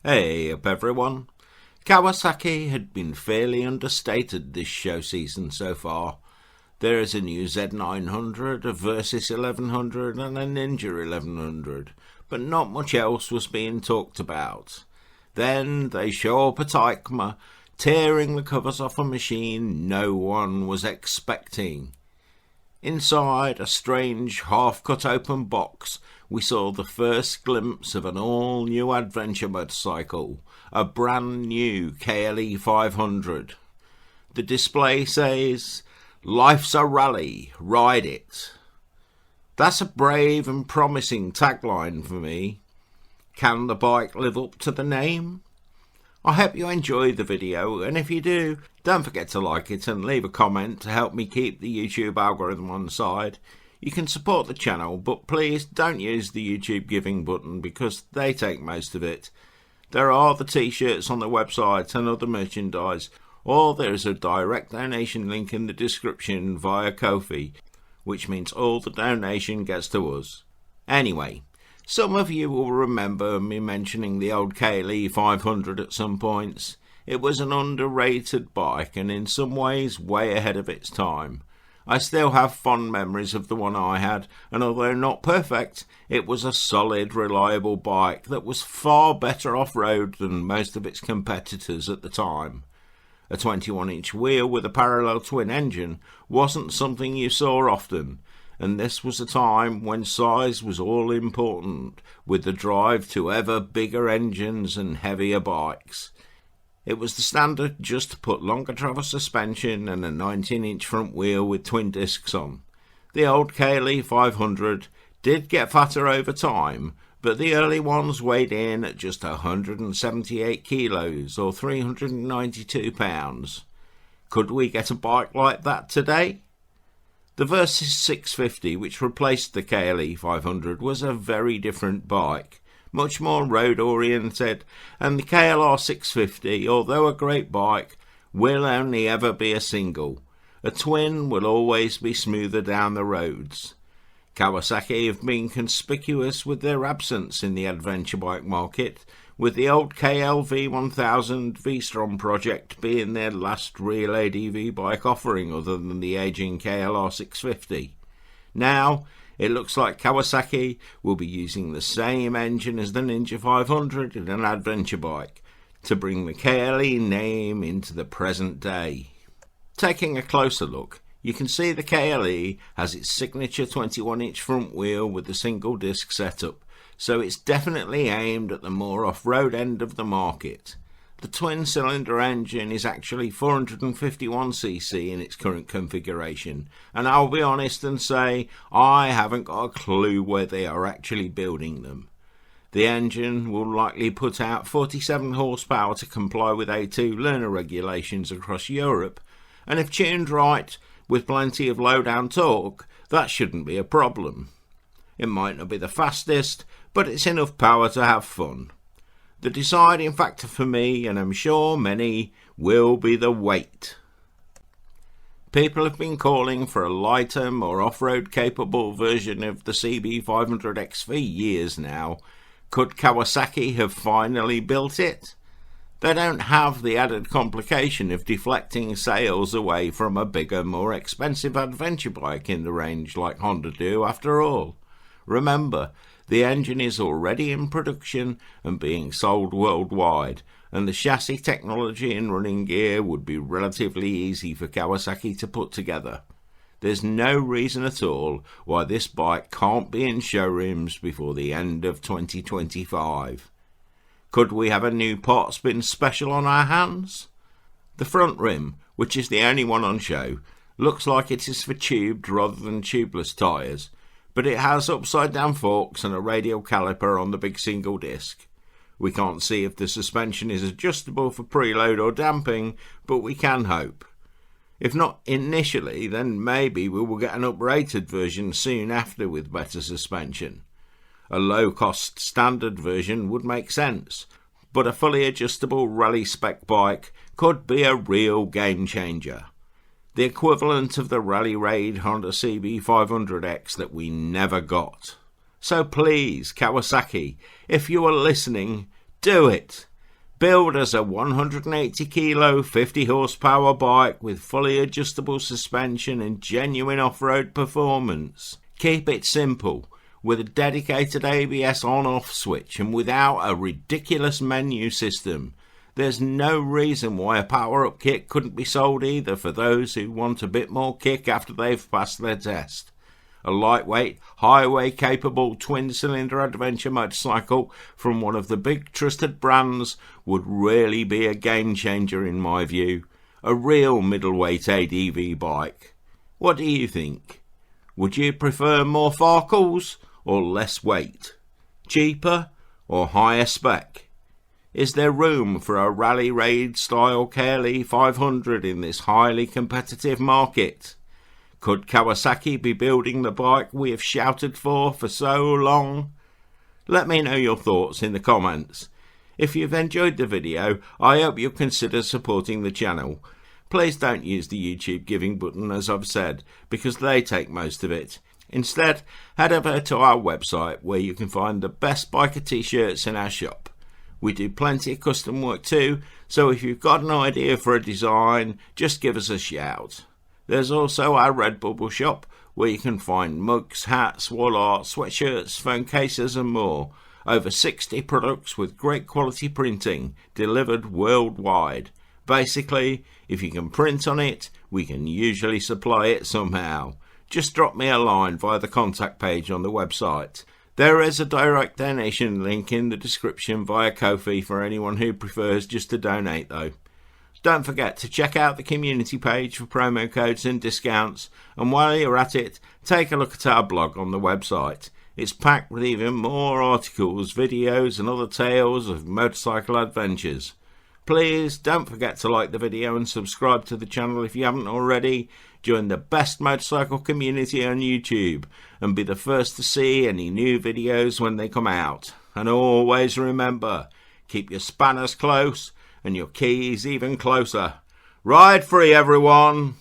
Hey up everyone. Kawasaki had been fairly understated this show season so far. There is a new Z900, a Versys 1100 and a Ninja 1100, but not much else was being talked about. Then they show up at EICMA, tearing the covers off a machine no one was expecting. Inside a strange half-cut open box, we saw the first glimpse of an all-new adventure motorcycle, a brand new KLE500. The display says, "Life's a rally, ride it." That's a brave and promising tagline for me. Can the bike live up to the name? I hope you enjoyed the video, and if you do, don't forget to like it and leave a comment to help me keep the YouTube algorithm on side. You can support the channel, but please don't use the YouTube giving button because they take most of it. There are the t-shirts on the website and other merchandise, or there is a direct donation link in the description via Ko-fi, which means all the donation gets to us. Anyway, some of you will remember me mentioning the old KLE500 at some points. It was an underrated bike and in some ways way ahead of its time. I still have fond memories of the one I had, and although not perfect, it was a solid, reliable bike that was far better off-road than most of its competitors at the time. A 21-inch wheel with a parallel twin engine wasn't something you saw often, and this was a time when size was all important, with the drive to ever bigger engines and heavier bikes. It was the standard just to put longer travel suspension and a 19-inch front wheel with twin discs on. The old KLE500 did get fatter over time, but the early ones weighed in at just 178 kilos or 392 pounds. Could we get a bike like that today? The Versys 650, which replaced the KLE500, was a very different bike, much more road-oriented, and the KLR 650, although a great bike, will only ever be a single. A twin will always be smoother down the roads. Kawasaki have been conspicuous with their absence in the adventure bike market, with the old KLV1000 V-Strom project being their last real ADV bike offering other than the aging KLR 650. Now, it looks like Kawasaki will be using the same engine as the Ninja 500 in an adventure bike to bring the KLE name into the present day. Taking a closer look, you can see the KLE has its signature 21-inch front wheel with the single disc setup, so it's definitely aimed at the more off-road end of the market. The twin-cylinder engine is actually 451cc in its current configuration, and I'll be honest and say I haven't got a clue where they are actually building them. The engine will likely put out 47 horsepower to comply with A2 learner regulations across Europe, and if tuned right, with plenty of low-down torque, that shouldn't be a problem. It might not be the fastest, but it's enough power to have fun. The deciding factor for me, and I'm sure many, will be the weight. People have been calling for a lighter, more off-road capable version of the CB500X for years now. Could Kawasaki have finally built it? They don't have the added complication of deflecting sales away from a bigger, more expensive adventure bike in the range like Honda do after all. Remember, the engine is already in production and being sold worldwide, and the chassis technology and running gear would be relatively easy for Kawasaki to put together. There's no reason at all why this bike can't be in showrooms before the end of 2025. Could we have a new parts bin special on our hands? The front rim, which is the only one on show, looks like it is for tubed rather than tubeless tyres, but it has upside-down forks and a radial caliper on the big single disc. We can't see if the suspension is adjustable for preload or damping, but we can hope. If not initially, then maybe we will get an uprated version soon after with better suspension. A low-cost standard version would make sense, but a fully adjustable rally spec bike could be a real game-changer. The equivalent of the Rally Raid Honda CB500X that we never got. So please, Kawasaki, if you are listening, do it. Billed as a 180 kilo, 50 horsepower bike with fully adjustable suspension and genuine off-road performance. Keep it simple, with a dedicated ABS on-off switch and without a ridiculous menu system. There's no reason why a power-up kit couldn't be sold either for those who want a bit more kick after they've passed their test. A lightweight, highway-capable twin-cylinder adventure motorcycle from one of the big trusted brands would really be a game-changer in my view. A real middleweight ADV bike. What do you think? Would you prefer more farkles or less weight? Cheaper or higher spec? Is there room for a rally raid style KLE500 in this highly competitive market? Could Kawasaki be building the bike we have shouted for so long? Let me know your thoughts in the comments. If you've enjoyed the video, I hope you'll consider supporting the channel. Please don't use the YouTube giving button as I've said, because they take most of it. Instead, head over to our website where you can find the best Biker Tshirts in our shop. We do plenty of custom work too, so if you've got an idea for a design, just give us a shout. There's also our Redbubble shop, where you can find mugs, hats, wall art, sweatshirts, phone cases and more. Over 60 products with great quality printing, delivered worldwide. Basically, if you can print on it, we can usually supply it somehow. Just drop me a line via the contact page on the website. There is a direct donation link in the description via Ko-fi for anyone who prefers just to donate though. Don't forget to check out the community page for promo codes and discounts, and while you're at it, take a look at our blog on the website. It's packed with even more articles, videos and other tales of motorcycle adventures. Please don't forget to like the video and subscribe to the channel if you haven't already. Join the best motorcycle community on YouTube and be the first to see any new videos when they come out. And always remember, keep your spanners close and your keys even closer. Ride free, everyone!